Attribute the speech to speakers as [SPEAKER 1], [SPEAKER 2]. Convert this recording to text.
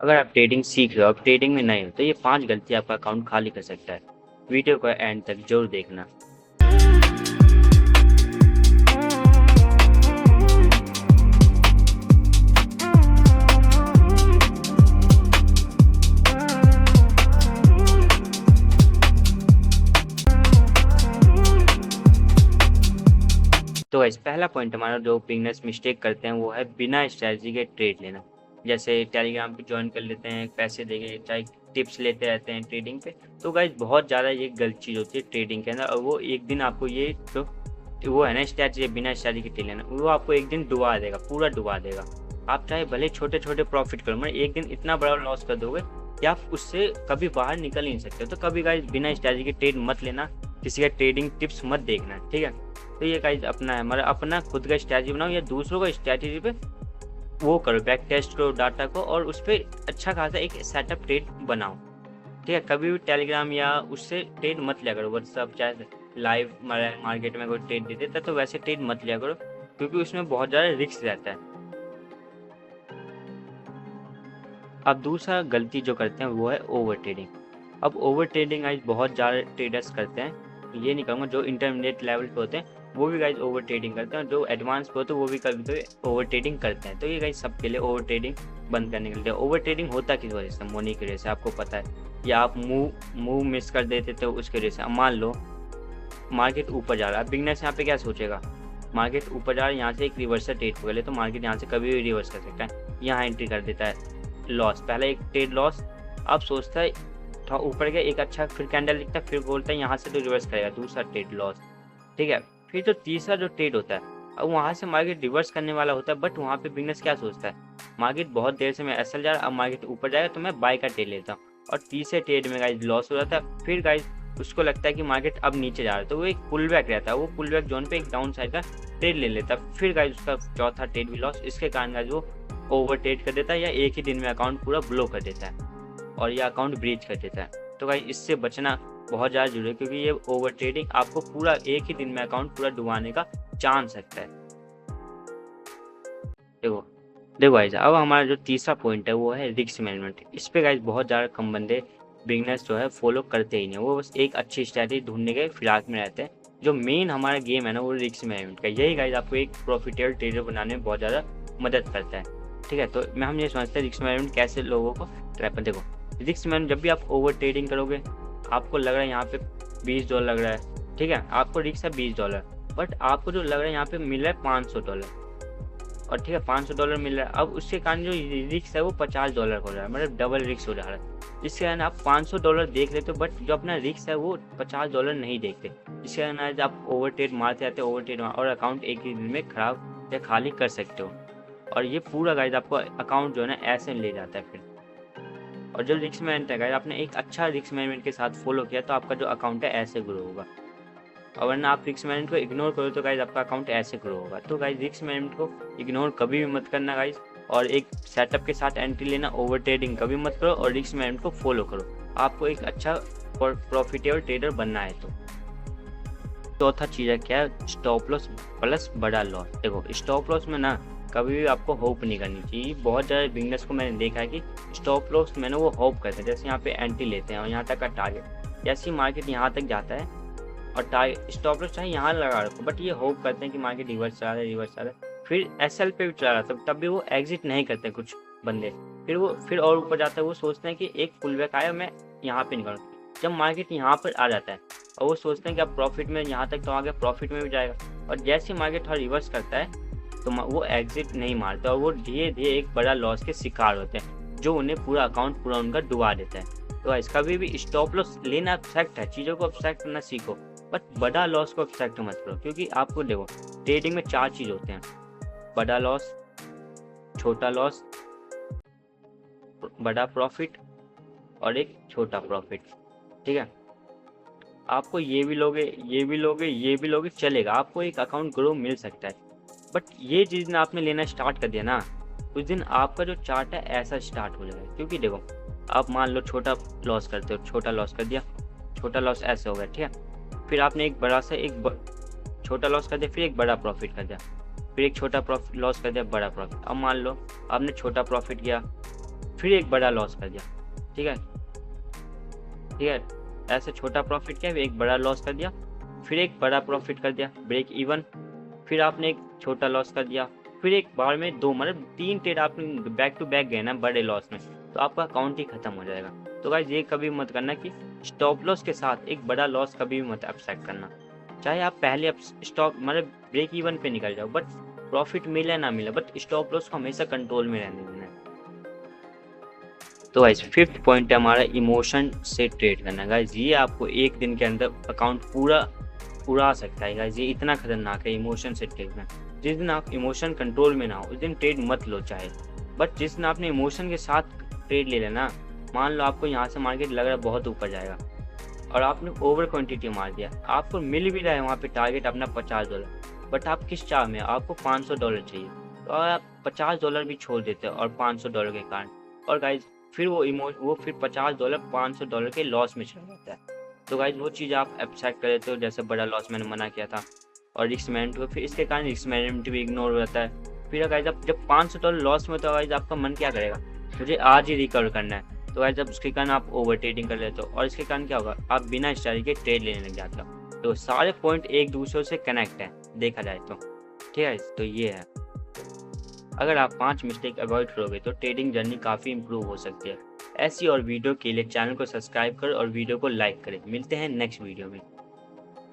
[SPEAKER 1] अगर आप ट्रेडिंग सीख रहे हो, अब ट्रेडिंग में नए हो, तो ये 5 गलती आपका अकाउंट खाली कर सकता है। वीडियो को एंड तक ज़रूर देखना। तो गाइस पहला पॉइंट हमारा जो बिगिनर्स मिस्टेक करते हैं वो है बिना स्ट्रैटेजी के ट्रेड लेना। जैसे टेलीग्राम पे ज्वाइन कर लेते हैं, पैसे देके चाहे टिप्स लेते रहते हैं ट्रेडिंग पे। तो गाइस बहुत ज़्यादा ये गलत चीज़ होती है ट्रेडिंग के अंदर, और वो एक दिन आपको ये जो वो है ना स्ट्रैटेजी, बिना स्ट्रैटेजी के ट्रेड लेना, वो आपको एक दिन डुबा देगा, पूरा डुबा देगा। आप चाहे भले छोटे छोटे प्रॉफिट करो, मगर एक दिन इतना बड़ा लॉस कर दोगे कि आप उससे कभी बाहर निकल ही नहीं सकते। तो कभी गाइस बिना स्ट्रैटेजी के ट्रेड मत लेना, किसी का ट्रेडिंग टिप्स मत देखना, ठीक है। तो ये गाइस अपना है हमारा, अपना खुद का स्ट्रैटेजी बनाओ या दूसरों का स्ट्रैटेजी पे वो करो, बैक टेस्ट करो डाटा को, और उस पर अच्छा खासा एक सेटअप ट्रेड बनाओ, ठीक है। कभी भी टेलीग्राम या उससे ट्रेड मत लिया करो, व्हाट्सअप चाहे लाइव मार्केट में कोई ट्रेड दे देता तो वैसे ट्रेड मत लिया करो, क्योंकि उसमें बहुत ज़्यादा रिस्क रहता है। अब दूसरा गलती जो करते हैं वो है ओवर ट्रेडिंग। अब ओवर ट्रेडिंग गाइस बहुत ज़्यादा ट्रेडर्स करते हैं, ये नहीं कहूँगा, जो इंटरमीडिएट लेवल पे होते हैं वो भी गाइस ओवर ट्रेडिंग करते हैं, जो एडवांस पे होते हैं वो भी कभी कभी ओवर ट्रेडिंग करते हैं। तो ये गाइस सबके लिए ओवर ट्रेडिंग बंद करने के लिए। ओवर ट्रेडिंग होता किस वजह से? मनी की वजह से, आपको पता है, या आप मूव मिस कर देते थे उसकी वजह से। अब मान लो मार्केट ऊपर जा रहा है, बिगनर्स यहाँ पे क्या सोचेगा, मार्केट ऊपर जा रहा है, यहाँ से एक रिवर्सल ट्रेड पकड़ ले तो मार्केट यहाँ से कभी भी रिवर्स कर सकता है, यहाँ एंट्री कर देता है, लॉस, पहला एक ट्रेड लॉस। अब सोचता है थोड़ा ऊपर गया, एक अच्छा फिर कैंडल दिखता है, फिर बोलता है यहाँ से तो रिवर्स करेगा, दूसरा ट्रेड लॉस, ठीक है। फिर तो तीसरा जो ट्रेड होता है, अब वहाँ से मार्केट रिवर्स करने वाला होता है, बट वहाँ पे बिगनर्स क्या सोचता है, मार्केट बहुत देर से मैं एसएल जा रहा है, अब मार्केट ऊपर जाएगा तो मैं बाय का ट्रेड लेता हूँ, और तीसरे ट्रेड में गाइस लॉस हो जाता है। फिर गाइस उसको लगता है कि मार्केट अब नीचे जा रहा है, तो वो एक पुल बैक रहता है, वो पुल बैक जोन पे एक डाउन साइड का ट्रेड ले लेता है, फिर गाइस उसका चौथा ट्रेड भी लॉस। इसके कारण गाइस वो ओवर ट्रेड कर देता है, या एक ही दिन में अकाउंट पूरा ब्लॉक कर देता है और यह अकाउंट ब्रीच कर देता है। तो गाइस इससे बचना बहुत ज़्यादा जरूरी है, क्योंकि ये ओवर ट्रेडिंग आपको पूरा एक ही दिन में अकाउंट पूरा डुबाने का चांस रखता है। देखो देखो गाइस, अब हमारा जो तीसरा पॉइंट है वो है रिस्क मैनेजमेंट। इस पे गाइस बहुत ज़्यादा कम बंदे बिगनर्स जो है फॉलो करते ही नहीं, वो बस एक अच्छी स्ट्रैटेजी ढूंढने के फिराक में रहते हैं। जो मेन हमारा गेम है ना वो रिस्क मैनेजमेंट का, यही गाइस आपको एक प्रॉफिटेबल ट्रेडर बनाने में बहुत ज़्यादा मदद करता है, ठीक है। तो हम ये समझते हैं रिस्क मैनेजमेंट कैसे लोगों को ट्रैप। देखो रिस्क मैनेजमेंट, जब भी आप ओवर ट्रेडिंग करोगे, आपको लग रहा है यहाँ पे $20 लग रहा है, ठीक है, आपको रिस्क है $20, बट आपको जो लग रहा है यहाँ पे मिल रहा है $500, और ठीक है $500 मिल रहा है। अब उसके कारण जो रिस्क है वो $50 हो रहा है, मतलब डबल रिस्क हो जा रहा है। इसके कारण आप $500 देख लेते हो, बट जो अपना रिस्क है वो $50 नहीं देखते। इसके कारण आज आप ओवर ट्रेड मारते रहते हो, ओवर ट्रेड और अकाउंट एक ही दिन में खराब या खाली कर सकते हो, और ये पूरा गाइड आपको अकाउंट जो है ना ऐसे ले जाता है फिर। और जो रिस्क मैनेजमेंट है गाइड, आपने एक अच्छा रिस्क मैनेजमेंट के साथ फॉलो किया तो आपका जो अकाउंट है ऐसे ग्रो होगा, और वरना आप रिस्क मैनेजमेंट को इग्नोर करो तो गाइज आपका अकाउंट ऐसे ग्रो होगा। तो गाइज रिस्क मैनेजमेंट को इग्नोर कभी भी मत करना गाइज, और एक सेटअप के साथ एंट्री लेना, ओवर ट्रेडिंग कभी मत करो, और रिस्क मैनेजमेंट को फॉलो करो। आपको एक अच्छा प्रॉफिटेबल ट्रेडर बनना है तो। चौथा चीज़ है क्या है, स्टॉप लॉस प्लस बड़ा लॉस। देखो स्टॉप लॉस में ना कभी भी आपको होप नहीं करनी चाहिए। बहुत ज़्यादा बिगनर्स को मैंने देखा है कि स्टॉप लॉस मैंने वो होप करते हैं, जैसे यहाँ पे एंट्री लेते हैं और यहाँ तक का टारगेट, जैसे ही मार्केट यहाँ तक जाता है और टारगेट स्टॉप लॉस चाहे यहाँ लगा रखो, बट ये होप करते हैं कि मार्केट रिवर्स चला रहा है, रिवर्स चला रहा है, फिर एसएल पे भी चला रहा था तब भी वो एग्जिट नहीं करते कुछ बंदे, फिर और ऊपर जाता है, वो सोचते हैं कि एक पुल बैक आया मैं यहाँ पे निकलूँ। जब मार्केट यहाँ पर आ जाता है और वो सोचते हैं कि अब प्रॉफिट में यहाँ तक तो आ गया, प्रॉफिट में भी जाएगा, और जैसे ही मार्केट थोड़ा रिवर्स करता है तो वो एग्जिट नहीं मारते और वो धीरे धीरे एक बड़ा लॉस के शिकार होते हैं, जो उन्हें पूरा अकाउंट पूरा उनका डुबा देता है। तो इसका भी स्टॉप लॉस लेना अब्स्ट्रैक्ट है, चीज़ों को अब्स्ट्रैक्ट करना सीखो, बट बड़ा लॉस को अब्स्ट्रैक्ट मत करो, क्योंकि आपको देखो ट्रेडिंग में 4 चीज़ होते हैं, बड़ा लॉस, छोटा लॉस, बड़ा प्रॉफिट और एक छोटा प्रॉफिट, ठीक है। आपको ये भी लोगे, ये भी लोगे, ये भी लोगे, चलेगा, आपको एक अकाउंट ग्रो मिल सकता है, बट ये जिस दिन आपने लेना स्टार्ट कर दिया ना, उस दिन आपका जो चार्ट है ऐसा स्टार्ट हो जाएगा। क्योंकि देखो आप मान लो छोटा लॉस करते हो, छोटा लॉस कर दिया, छोटा लॉस ऐसे हो गया, ठीक है, फिर आपने एक बड़ा सा छोटा लॉस कर दिया, फिर एक बड़ा प्रॉफिट कर दिया, फिर एक छोटा लॉस कर दिया, बड़ा प्रॉफिट। अब मान लो आपने छोटा प्रॉफिट किया, फिर एक बड़ा लॉस कर दिया, ठीक है, ठीक है। ऐसे छोटा प्रॉफिट किया, एक बड़ा लॉस कर दिया, फिर एक बड़ा प्रॉफिट कर दिया, ब्रेक इवन, फिर आपने एक छोटा लॉस कर दिया, फिर एक बार में दो, मतलब 3 ट्रेड आपने बैक टू बैक गए ना बड़े लॉस में, तो आपका अकाउंट ही खत्म हो जाएगा। तो गाइस ये कभी मत करना कि स्टॉप लॉस के साथ एक बड़ा लॉस कभी भी मत एक्सेप्ट करना। चाहे आप पहले स्टॉप मतलब ब्रेक इवन पे निकल जाओ, बट प्रॉफिट मिले ना मिले, बट स्टॉप लॉस को हमेशा कंट्रोल में रहने देना है। तो गाइस 5th पॉइंट है हमारा इमोशन से ट्रेड करना। गाइस ये आपको एक दिन के अंदर अकाउंट पूरा उड़ा सकता है। गाइस ये इतना खतरनाक है इमोशन से ट्रेड करना। जिस दिन आप इमोशन कंट्रोल में ना हो उस दिन ट्रेड मत लो चाहे, बट जिस दिन आपने इमोशन के साथ ट्रेड ले लेना, मान लो आपको यहाँ से मार्केट लग रहा है बहुत ऊपर जाएगा और आपने ओवर क्वांटिटी मार दिया, आपको मिल भी रहा है वहाँ पे टारगेट अपना $50, बट आप किस चाह में, आपको $500 चाहिए, तो आप $50 भी छोड़ देते हो और $500 के कारण, और गाइज फिर वो फिर $50 $500 के लॉस में चला जाता है। तो गाइज वो चीज़ आप एक्सेप्ट कर लेते हो, जैसे बड़ा लॉस मैंने मना किया था, और रिस्क मैनेजमेंट हुआ, फिर इसके कारण रिस्क मैनेजमेंट भी इग्नोर हो जाता है। फिर गाइज आप जब $500 लॉस में, तो गाइज आपका मन क्या करेगा, मुझे आज ही रिकवर करना है। तो गाइस जब उसके कारण आप ओवर ट्रेडिंग कर लेते हो, और इसके कारण क्या होगा, आप बिना स्ट्रैटेजी के ट्रेड लेने लग जाते हो। तो सारे पॉइंट एक दूसरे से कनेक्ट है देखा जाए तो, ठीक है। तो ये है, अगर आप 5 मिस्टेक अवॉइड करोगे तो ट्रेडिंग जर्नी काफ़ी इंप्रूव हो सकती है। ऐसी और वीडियो के लिए चैनल को सब्सक्राइब करो और वीडियो को लाइक करें। मिलते हैं नेक्स्ट वीडियो में।